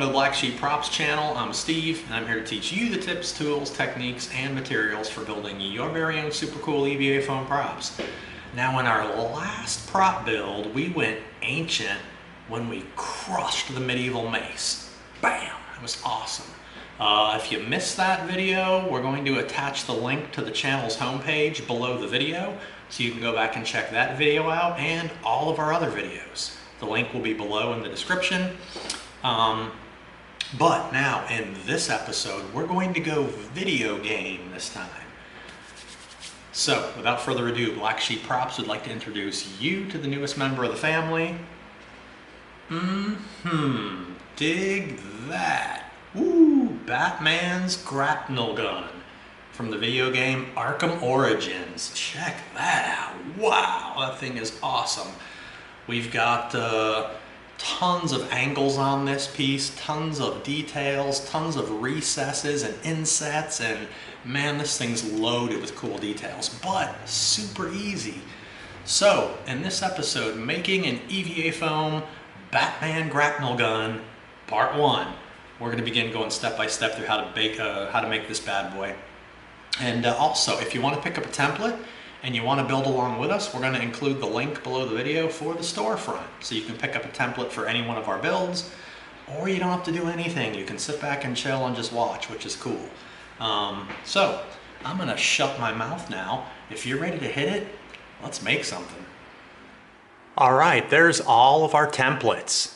welcome to the Black Sheep Props channel. I'm Steve, and I'm here to teach you the tips, tools, techniques, and materials for building your very own super cool EVA foam props. Now, in our last prop build, we went ancient when we crushed the medieval mace. Bam! It was awesome. If you missed that video, we're going to attach the link to the channel's homepage below the video, so you can go back and check that video out and all of our other videos. The link will be below in the description. But now in this episode, we're going to go video game this time. So without further ado, Black Sheep Props would like to introduce you to the newest member of the family. Dig that. Woo! Batman's Grapnel Gun from the video game Arkham Origins. Check that out. Wow, that thing is awesome. We've got tons of angles on this piece, tons of details, tons of recesses and insets, and man, this thing's loaded with cool details, but super easy. So, in this episode, making an EVA foam Batman Grapnel Gun, part 1. We're going to begin going step by step through how to make this bad boy. And also, if you want to pick up a template and you want to build along with us, we're going to include the link below the video for the storefront. So you can pick up a template for any one of our builds, or you don't have to do anything. You can sit back and chill and just watch, which is cool. So I'm going to shut my mouth now. If you're ready to hit it, let's make something. All right, there's all of our templates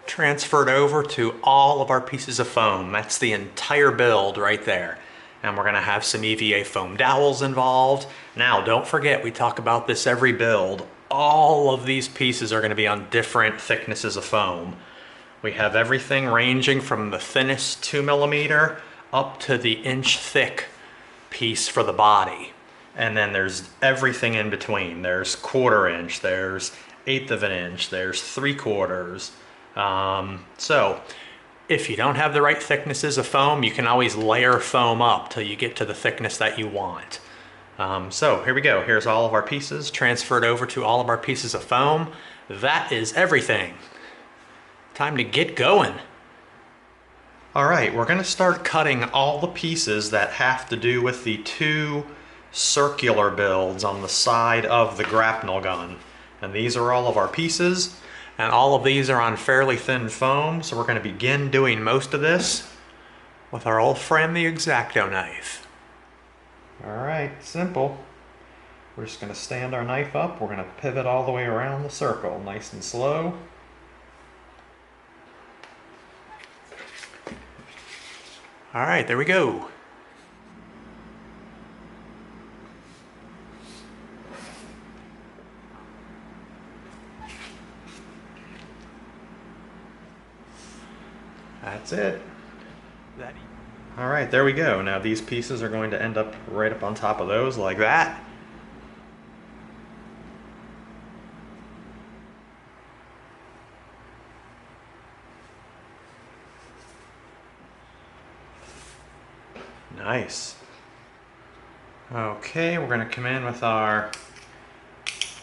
transferred over to all of our pieces of foam. That's the entire build right there. And we're gonna have some EVA foam dowels involved. Now, don't forget, we talk about this every build. All of these pieces are gonna be on different thicknesses of foam. We have everything ranging from the thinnest 2mm up to the inch thick piece for the body. And then there's everything in between. There's 1/4 inch, there's 1/8 of an inch, there's 3/4. So if you don't have the right thicknesses of foam, you can always layer foam up till you get to the thickness that you want. So here we go. Here's all of our pieces transferred over to all of our pieces of foam. That is everything. Time to get going. All right, we're gonna start cutting all the pieces that have to do with the 2 circular builds on the side of the grapnel gun. And these are all of our pieces. And all of these are on fairly thin foam, so we're going to begin doing most of this with our old friend the X-Acto knife. All right, simple. We're just going to stand our knife up. We're going to pivot all the way around the circle, nice and slow. All right, there we go. That's it. All right, there we go. Now these pieces are going to end up right up on top of those like that. Nice. Okay, we're going to come in with our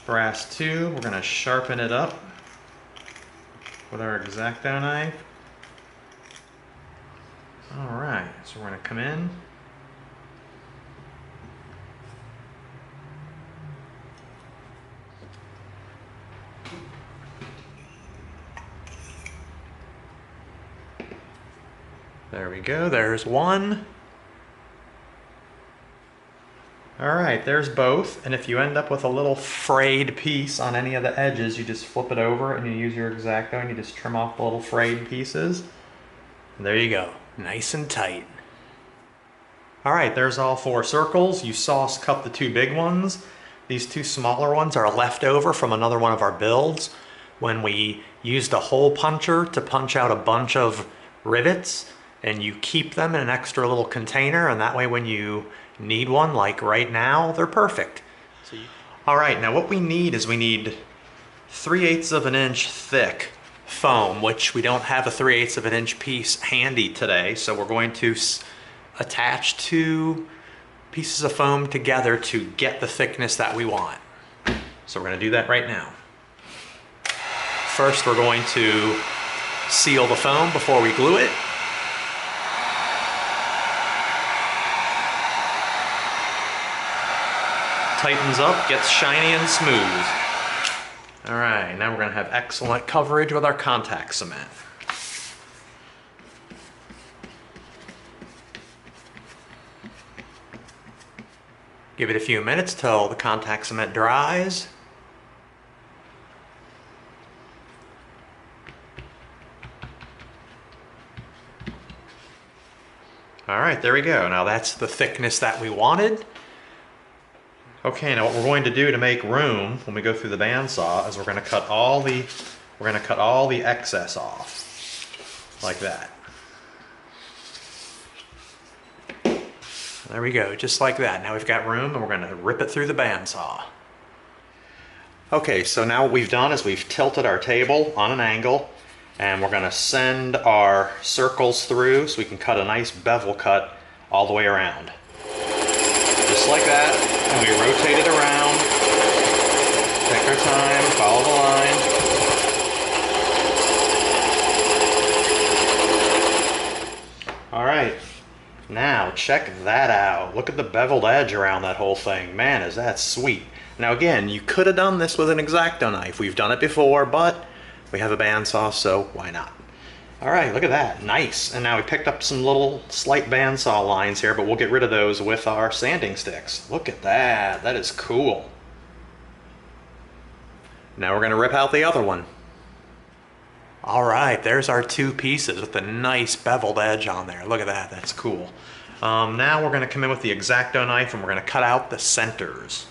brass tube. We're going to sharpen it up with our X-Acto knife. All right, so we're going to come in. There we go, there's one. All right, there's both. And if you end up with a little frayed piece on any of the edges, you just flip it over and you use your X-Acto and you just trim off the little frayed pieces. And there you go. Nice and tight. All right, there's all 4 circles. You saw us cut the 2 big ones. These 2 smaller ones are left over from another one of our builds when we used a hole puncher to punch out a bunch of rivets, and you keep them in an extra little container, and that way when you need one, like right now, they're perfect. All right, now what we need is we need 3/8 of an inch thick foam, which we don't have a 3/8 of an inch piece handy today, so we're going to attach 2 pieces of foam together to get the thickness that we want. So we're going to do that right now. First, we're going to seal the foam before we glue it. Tightens up, gets shiny and smooth. All right, now we're gonna have excellent coverage with our contact cement. Give it a few minutes till the contact cement dries. All right, there we go. Now that's the thickness that we wanted. Okay, now what we're going to do to make room when we go through the bandsaw is we're going to cut all the excess off, like that. There we go, just like that. Now we've got room and we're going to rip it through the bandsaw. Okay, so now what we've done is we've tilted our table on an angle and we're going to send our circles through so we can cut a nice bevel cut all the way around. Just like that. And we rotate it around, take our time, follow the line. All right, now check that out. Look at the beveled edge around that whole thing. Man, is that sweet. Now again, you could have done this with an X-Acto knife. We've done it before, but we have a bandsaw, so why not? All right, look at that, nice. And now we picked up some little slight bandsaw lines here, but we'll get rid of those with our sanding sticks. Look at that, that is cool. Now we're gonna rip out the other one. All right, there's our two pieces with the nice beveled edge on there. Look at that, that's cool. Now we're gonna come in with the X-Acto knife and we're gonna cut out the centers.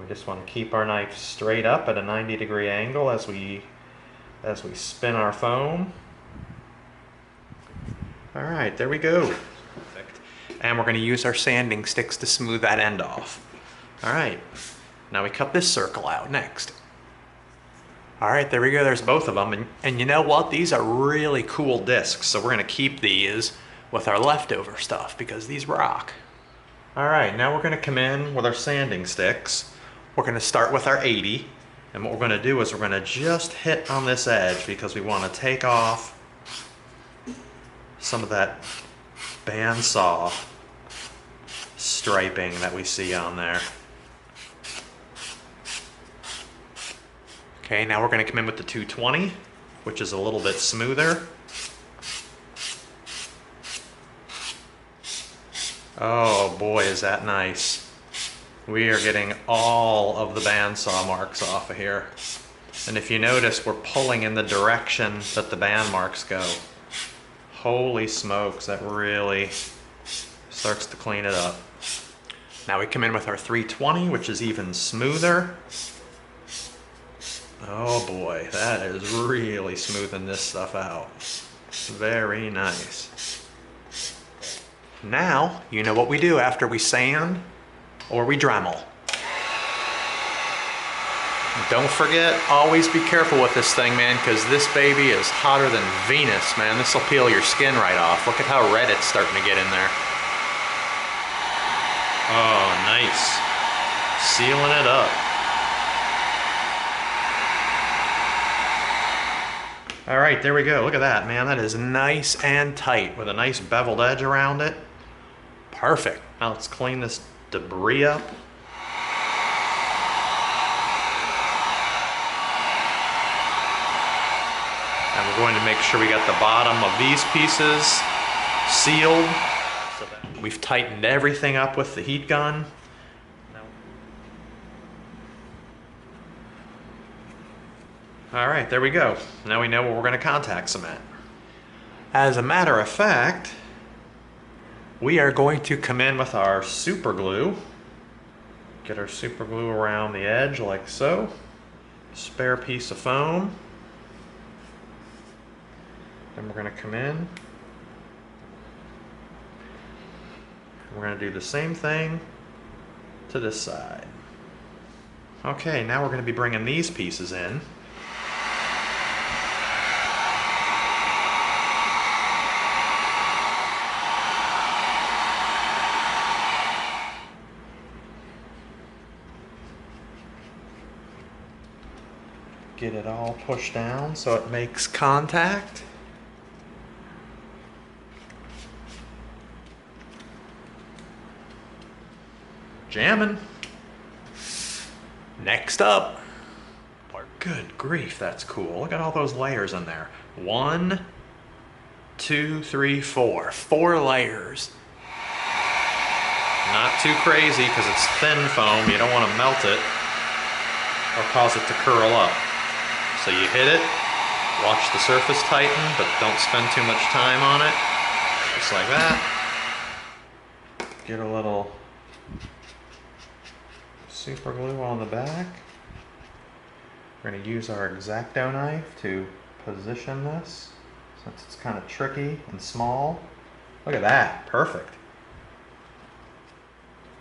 We just want to keep our knife straight up at a 90-degree angle as we spin our foam. All right, there we go. Perfect. And we're going to use our sanding sticks to smooth that end off. All right, now we cut this circle out next. All right, there we go, there's both of them. And you know what? These are really cool discs, so we're going to keep these with our leftover stuff because these rock. All right, now we're going to come in with our sanding sticks. We're going to start with our 80. And what we're going to do is we're going to just hit on this edge because we want to take off some of that bandsaw striping that we see on there. Okay, now we're going to come in with the 220, which is a little bit smoother. Oh boy, is that nice. We are getting all of the bandsaw marks off of here. And if you notice, we're pulling in the direction that the band marks go. Holy smokes, that really starts to clean it up. Now we come in with our 320, which is even smoother. Oh boy, that is really smoothing this stuff out. Very nice. Now, you know what we do after we sand or we Dremel. Don't forget, always be careful with this thing, man, because this baby is hotter than Venus, man. This will peel your skin right off. Look at how red it's starting to get in there. Oh, nice. Sealing it up. All right, there we go. Look at that, man. That is nice and tight with a nice beveled edge around it. Perfect. Now let's clean this debris up. And we're going to make sure we got the bottom of these pieces sealed. So that we've tightened everything up with the heat gun. All right, there we go. Now we know where we're going to contact cement. As a matter of fact, we are going to come in with our super glue. Get our super glue around the edge like so. Spare piece of foam. Then we're going to come in. We're going to do the same thing to this side. Okay, now we're going to be bringing these pieces in. Get it all pushed down so it makes contact. Jamming. Next up. Good grief, that's cool. Look at all those layers in there. 1, 2, 3, 4. 4 layers. Not too crazy because it's thin foam. You don't want to melt it or cause it to curl up. So you hit it, watch the surface tighten, but don't spend too much time on it. Just like that. Get a little super glue on the back. We're going to use our X-Acto knife to position this since it's kind of tricky and small. Look at that, perfect.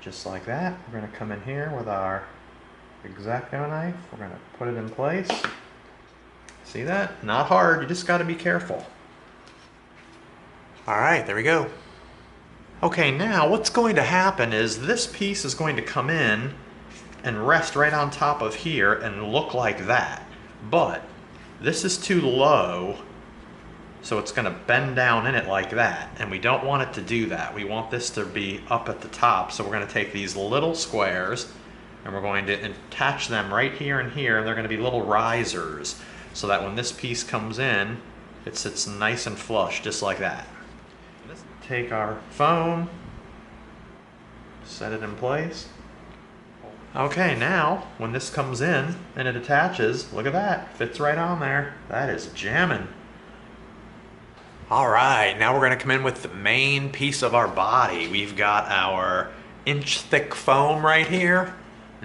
Just like that, we're going to come in here with our X-Acto knife. We're going to put it in place. See that? Not hard, you just got to be careful. All right, there we go. Okay, now what's going to happen is this piece is going to come in and rest right on top of here and look like that. But this is too low, so it's going to bend down in it like that, and we don't want it to do that. We want this to be up at the top, so we're going to take these little squares and we're going to attach them right here and here, and they're going to be little risers so that when this piece comes in, it sits nice and flush, just like that. Take our foam, set it in place. Okay, now when this comes in and it attaches, look at that, fits right on there. That is jamming. All right, now we're gonna come in with the main piece of our body. We've got our inch-thick foam right here.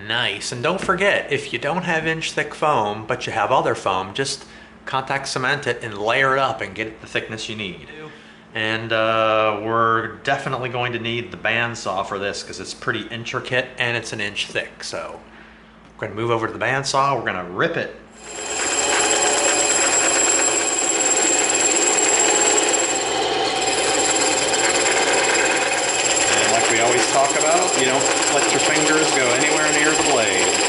Nice, and don't forget, if you don't have inch-thick foam, but you have other foam, just contact cement it and layer it up and get it the thickness you need. And we're definitely going to need the bandsaw for this because it's pretty intricate and it's an inch thick. So we're going to move over to the bandsaw. We're going to rip it. And like we always talk about, you don't let your fingers go anywhere near the blade.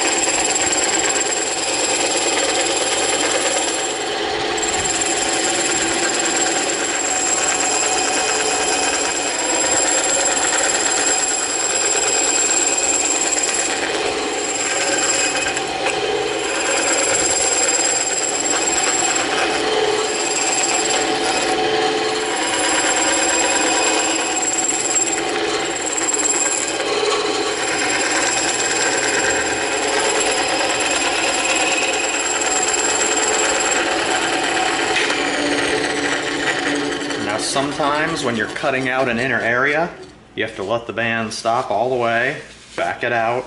Sometimes when you're cutting out an inner area, you have to let the band stop all the way, back it out.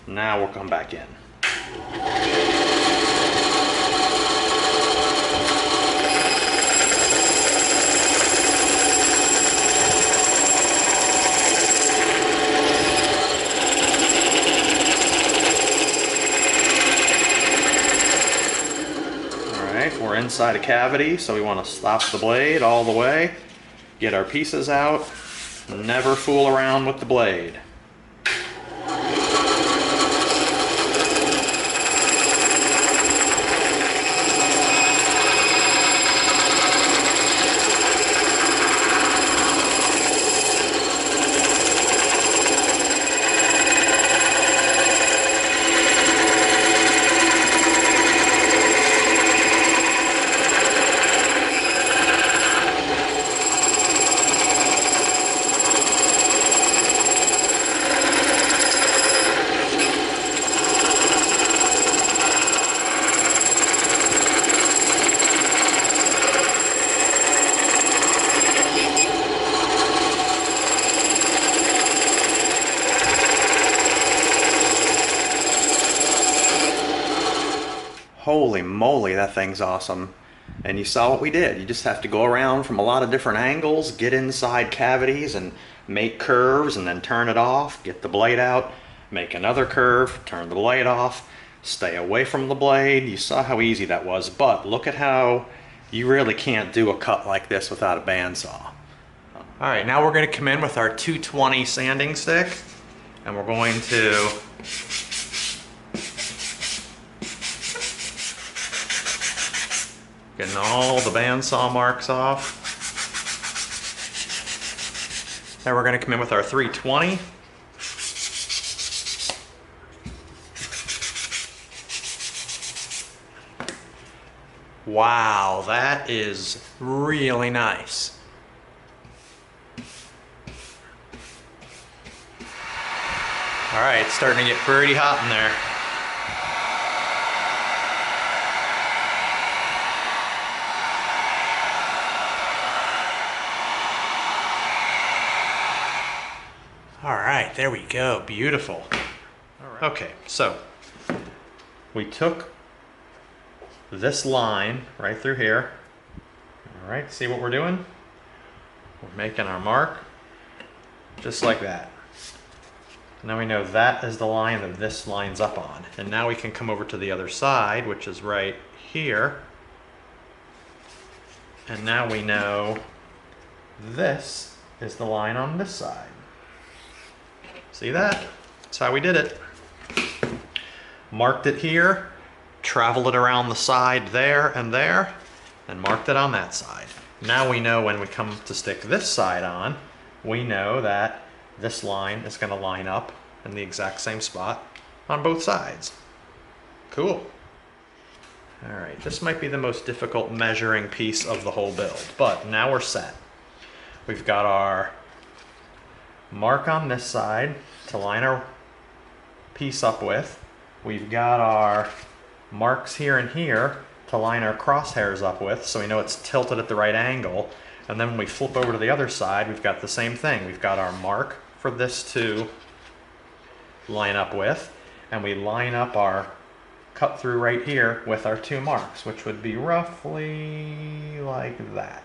Now we'll come back in. We're inside a cavity, so we want to stop the blade all the way, get our pieces out, never fool around with the blade. Holy moly, that thing's awesome. And you saw what we did. You just have to go around from a lot of different angles, get inside cavities and make curves, and then turn it off, get the blade out, make another curve, turn the blade off, stay away from the blade. You saw how easy that was, but look at how you really can't do a cut like this without a bandsaw. All right, now we're going to come in with our 220 sanding stick, and we're going to Getting all the bandsaw marks off. Now we're going to come in with our 320. Wow, that is really nice. All right, it's starting to get pretty hot in there. All right, there we go, beautiful. All right. Okay, so we took this line right through here. All right, see what we're doing? We're making our mark just like that. Now we know that is the line that this lines up on. And now we can come over to the other side, which is right here. And now we know this is the line on this side. See that? That's how we did it. Marked it here, traveled it around the side there, and marked it on that side. Now we know when we come to stick this side on, we know that this line is going to line up in the exact same spot on both sides. Cool. All right, this might be the most difficult measuring piece of the whole build, but now we're set. We've got our mark on this side to line our piece up with. We've got our marks here and here to line our crosshairs up with, so we know it's tilted at the right angle. And then when we flip over to the other side, we've got the same thing. We've got our mark for this to line up with, and we line up our cut through right here with our two marks, which would be roughly like that.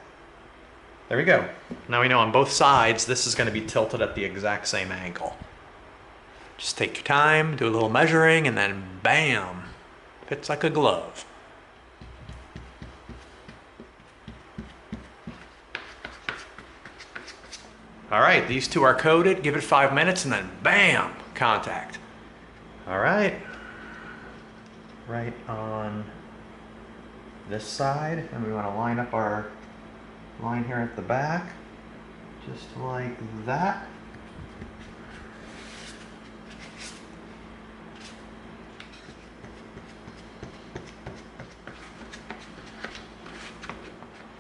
There we go. Now we know on both sides, this is going to be tilted at the exact same angle. Just take your time, do a little measuring, and then bam, fits like a glove. All right, these two are coated. Give it 5 minutes, and then bam, contact. All right, right on this side, and we want to line up our line here at the back, just like that.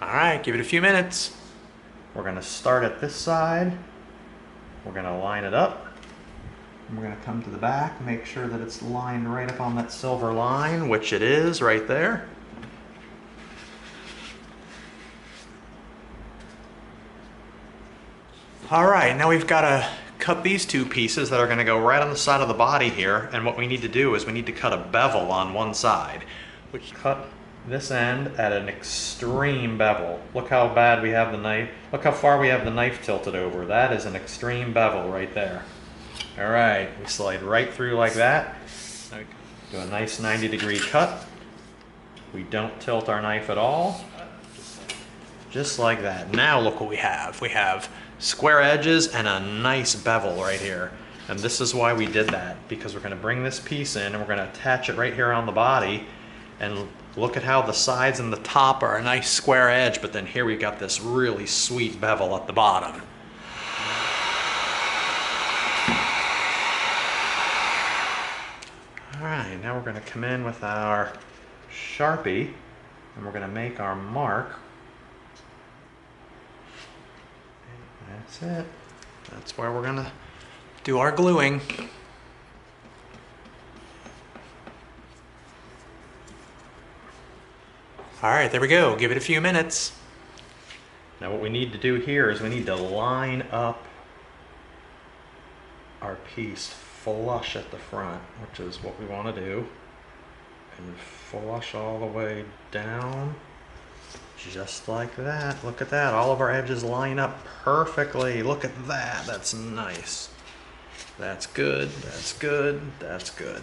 All right, give it a few minutes. We're going to start at this side. We're going to line it up. And we're going to come to the back, make sure that it's lined right up on that silver line, which it is right there. All right, now we've got to cut these two pieces that are going to go right on the side of the body here. And what we need to do is we need to cut a bevel on one side, which cut this end at an extreme bevel. Look how bad we have the knife. Look how far we have the knife tilted over. That is an extreme bevel right there. All right, we slide right through like that. Do a nice 90-degree cut. We don't tilt our knife at all. Just like that. Now look what we have. We have square edges and a nice bevel right here. And this is why we did that, because we're going to bring this piece in and we're going to attach it right here on the body. And look at how the sides and the top are a nice square edge, but then here we've got this really sweet bevel at the bottom. All right, now we're going to come in with our Sharpie and we're going to make our mark. That's it. That's where we're going to do our gluing. All right, there we go. Give it a few minutes. Now what we need to do here is we need to line up our piece flush at the front, which is what we want to do. And flush all the way down, just like that. Look at that. All of our edges line up perfectly. Look at that. That's nice. That's good. That's good. That's good.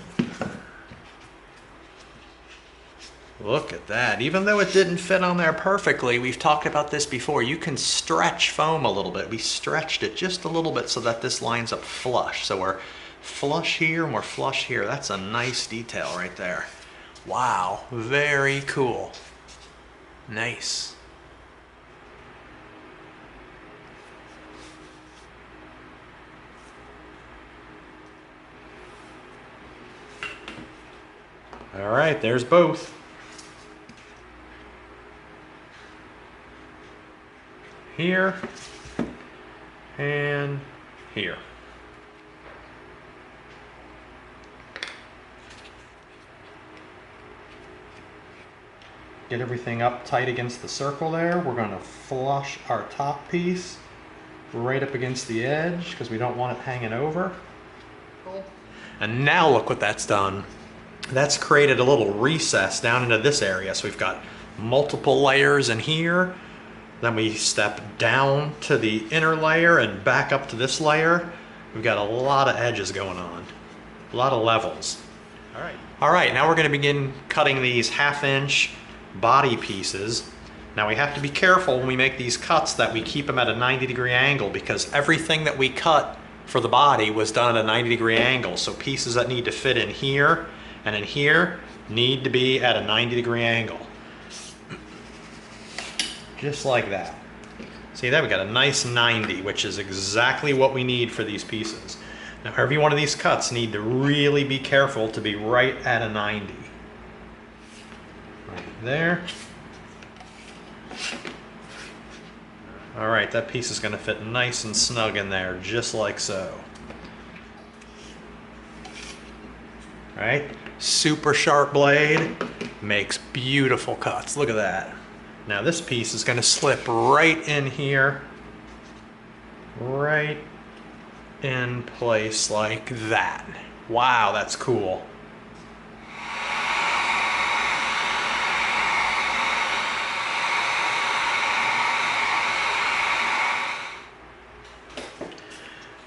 Look at that. Even though it didn't fit on there perfectly, we've talked about this before, you can stretch foam a little bit. We stretched it just a little bit so that this lines up flush. So we're flush here and we're flush here. That's a nice detail right there. Wow, very cool. Nice. All right, there's both. Here and here. Get everything up tight against the circle there. We're going to flush our top piece right up against the edge because we don't want it hanging over. And now look what that's done. That's created a little recess down into this area. So we've got multiple layers in here. Then we step down to the inner layer and back up to this layer. We've got a lot of edges going on, a lot of levels. All right, now we're going to begin cutting these 1/2 inch body pieces. Now we have to be careful when we make these cuts that we keep them at a 90-degree angle, because everything that we cut for the body was done at a 90-degree angle. So pieces that need to fit in here and in here need to be at a 90-degree angle. Just like that. See that? We got a nice 90, which is exactly what we need for these pieces. Now every one of these cuts need to really be careful to be right at a 90. Right there. All right, that piece is going to fit nice and snug in there, just like so. All right, super sharp blade makes beautiful cuts. Look at that. Now this piece is going to slip right in here, right in place like that. Wow, that's cool.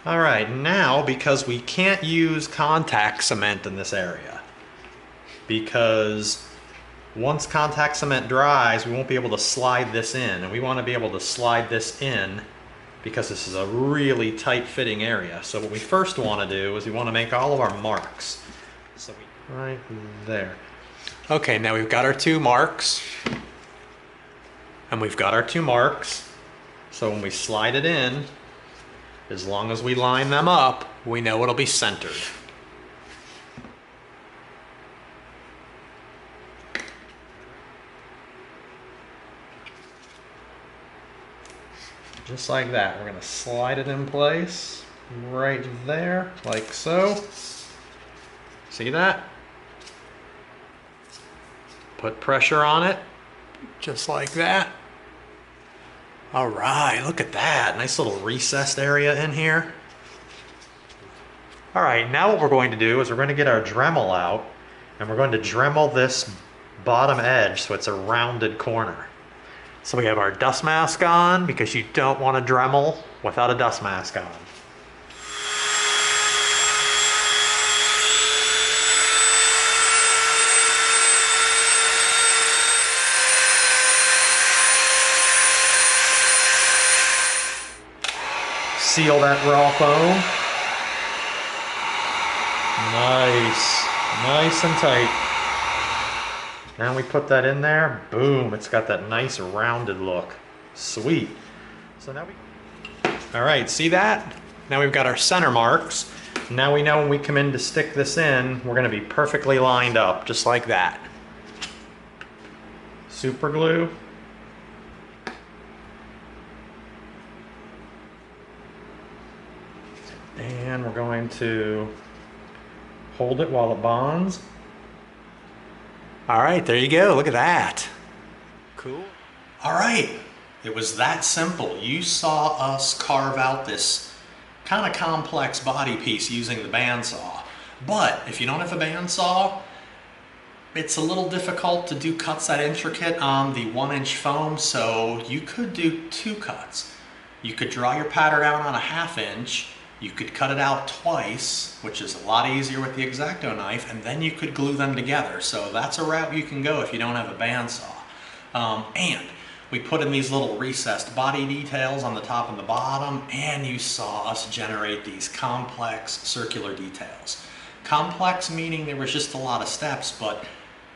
All right, now because we can't use contact cement in this area, because once contact cement dries, we won't be able to slide this in, and we want to be able to slide this in because this is a really tight fitting area. So what we first want to do is we want to make all of our marks. So right there. Okay, now we've got our 2 marks, and we've got our 2 marks. So when we slide it in, as long as we line them up, we know it'll be centered. Just like that. We're going to slide it in place right there, like so. See that? Put pressure on it, just like that. All right, look at that. Nice little recessed area in here. All right, now what we're going to do is we're going to get our Dremel out, and we're going to Dremel this bottom edge so it's a rounded corner. So we have our dust mask on, because you don't want to Dremel without a dust mask on. Seal that raw foam. Nice and tight. Now we put that in there, boom, it's got that nice rounded look. Sweet. So now all right, see that? Now we've got our center marks. Now we know when we come in to stick this in, we're going to be perfectly lined up, just like that. Super glue. And we're going to hold it while it bonds. All right, there you go. Look at that. Cool. All right, it was that simple. You saw us carve out this kind of complex body piece using the bandsaw. But if you don't have a bandsaw, it's a little difficult to do cuts that intricate on the 1-inch foam, so you could do 2 cuts. You could draw your pattern out on a 1/2 inch. You could cut it out twice, which is a lot easier with the X-Acto knife, and then you could glue them together. So that's a route you can go if you don't have a bandsaw. And we put in these little recessed body details on the top and the bottom, and you saw us generate these complex circular details. Complex meaning there was just a lot of steps, but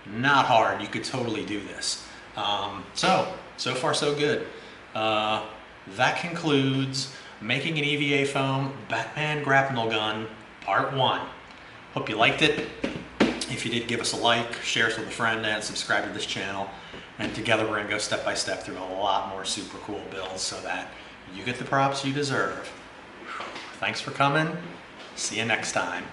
not hard. You could totally do this. So far so good. That concludes making an EVA foam Batman Grapnel Gun Part 1. Hope you liked it. If you did, give us a like, share us with a friend, and subscribe to this channel. And together we're going to go step by step through a lot more super cool builds so that you get the props you deserve. Thanks for coming. See you next time.